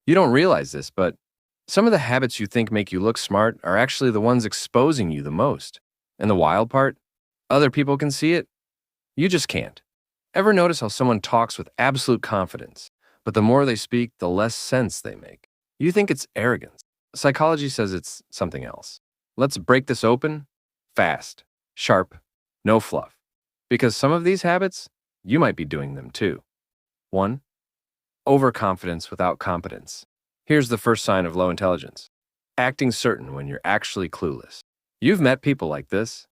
You don't realize this, but some of the habits you think make you look smart are actually the ones exposing you the most. And the wild part? Other people can see it. You just can't. Ever notice how someone talks with absolute confidence, but the more they speak, the less sense they make? You think it's arrogance. Psychology says it's something else. Let's break this open fast, sharp, no fluff. Because some of these habits, you might be doing them too. 1. Overconfidence without competence. Here's the first sign of low intelligence. Acting certain when you're actually clueless. You've met people like this.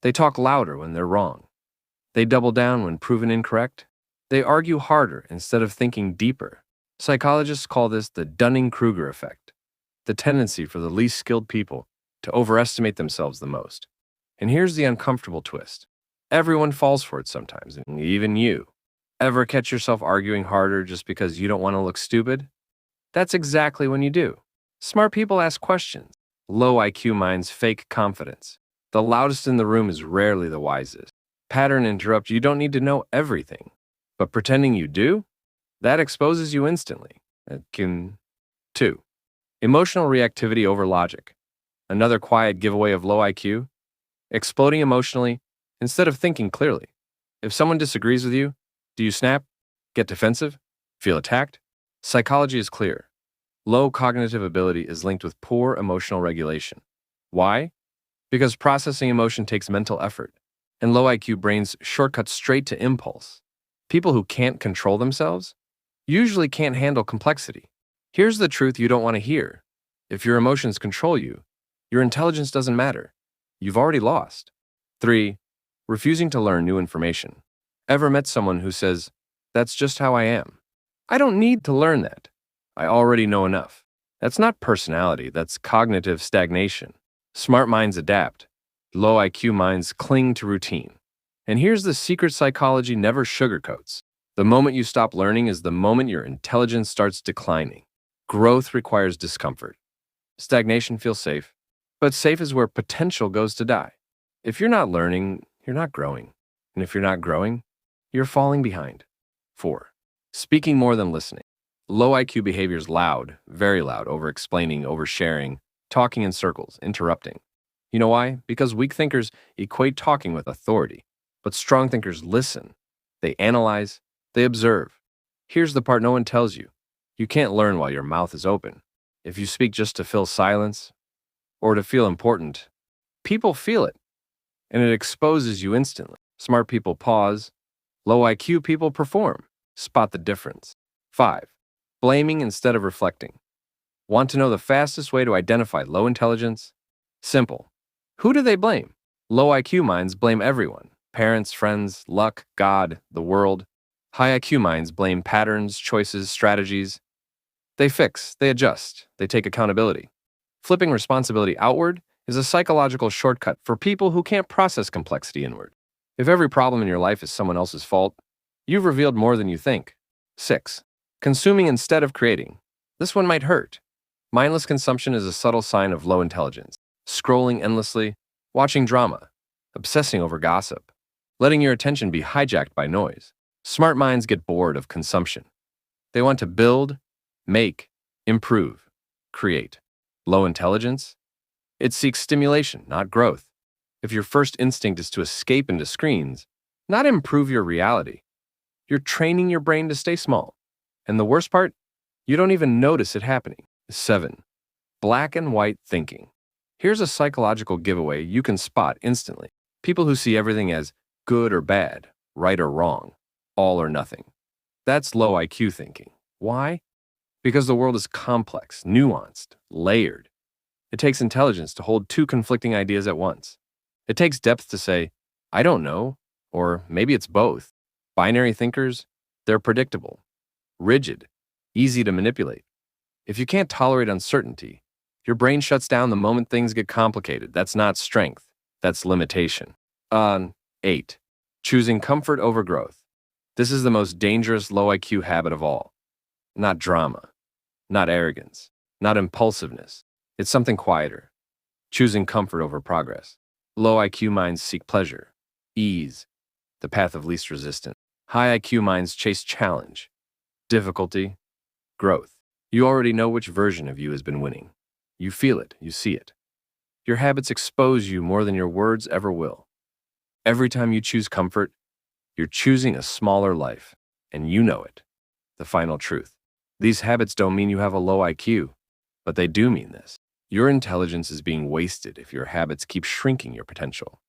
They talk louder when they're wrong. They double down when proven incorrect. They argue harder instead of thinking deeper. Psychologists call this the Dunning-Kruger effect, the tendency for the least skilled people to overestimate themselves the most. And here's the uncomfortable twist. Everyone falls for it sometimes, even you. Ever catch yourself arguing harder just because you don't want to look stupid? That's exactly when you do. Smart people ask questions. Low IQ minds fake confidence. The loudest in the room is rarely the wisest. Pattern interrupt, you don't need to know everything. But pretending you do? That exposes you instantly. 2. Emotional reactivity over logic. Another quiet giveaway of low IQ. Exploding emotionally instead of thinking clearly. If someone disagrees with you, do you snap? Get defensive? Feel attacked? Psychology is clear. Low cognitive ability is linked with poor emotional regulation. Why? Because processing emotion takes mental effort, and low IQ brains shortcut straight to impulse. People who can't control themselves usually can't handle complexity. Here's the truth you don't want to hear. If your emotions control you, your intelligence doesn't matter. You've already lost. 3. Refusing to learn new information. Ever met someone who says, "That's just how I am. I don't need to learn that. I already know enough." That's not personality, that's cognitive stagnation. Smart minds adapt. Low IQ minds cling to routine. And here's the secret psychology never sugarcoats. The moment you stop learning is the moment your intelligence starts declining. Growth requires discomfort. Stagnation feels safe, but safe is where potential goes to die. If you're not learning, you're not growing. And if you're not growing, you're falling behind. 4. Speaking more than listening. Low IQ behavior is loud, very loud, over-explaining, oversharing, talking in circles, interrupting. You know why? Because weak thinkers equate talking with authority, but strong thinkers listen. They analyze, they observe. Here's the part no one tells you. You can't learn while your mouth is open. If you speak just to fill silence or to feel important, people feel it, and it exposes you instantly. Smart people pause. Low IQ people perform. Spot the difference. 5. Blaming instead of reflecting. Want to know the fastest way to identify low intelligence? Simple. Who do they blame? Low IQ minds blame everyone. Parents, friends, luck, God, the world. High IQ minds blame patterns, choices, strategies. They fix, they adjust, they take accountability. Flipping responsibility outward is a psychological shortcut for people who can't process complexity inward. If every problem in your life is someone else's fault, you've revealed more than you think. 6. Consuming instead of creating. This one might hurt. Mindless consumption is a subtle sign of low intelligence. Scrolling endlessly, watching drama, obsessing over gossip, letting your attention be hijacked by noise. Smart minds get bored of consumption. They want to build, make, improve, create. Low intelligence? It seeks stimulation, not growth. If your first instinct is to escape into screens, not improve your reality, you're training your brain to stay small. And the worst part, you don't even notice it happening. 7. Black and white thinking. Here's a psychological giveaway you can spot instantly. People who see everything as good or bad, right or wrong, all or nothing. That's low IQ thinking. Why? Because the world is complex, nuanced, layered. It takes intelligence to hold two conflicting ideas at once. It takes depth to say, "I don't know," or maybe it's both. Binary thinkers, they're predictable, rigid, easy to manipulate. If you can't tolerate uncertainty, your brain shuts down the moment things get complicated. That's not strength, that's limitation. 8. Choosing comfort over growth. This is the most dangerous low IQ habit of all. Not drama, not arrogance, not impulsiveness. It's something quieter. Choosing comfort over progress. Low IQ minds seek pleasure, ease, the path of least resistance. High IQ minds chase challenge, difficulty, growth. You already know which version of you has been winning. You feel it, you see it. Your habits expose you more than your words ever will. Every time you choose comfort, you're choosing a smaller life, and you know it. The final truth. These habits don't mean you have a low IQ, but they do mean this. Your intelligence is being wasted if your habits keep shrinking your potential.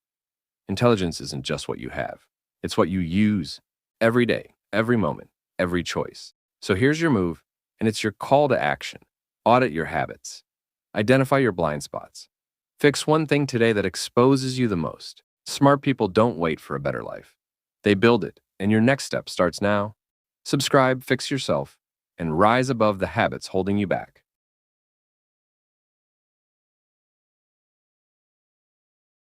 Intelligence isn't just what you have. It's what you use every day, every moment, every choice. So here's your move, and it's your call to action. Audit your habits. Identify your blind spots. Fix one thing today that exposes you the most. Smart people don't wait for a better life. They build it, and your next step starts now. Subscribe, fix yourself, and rise above the habits holding you back.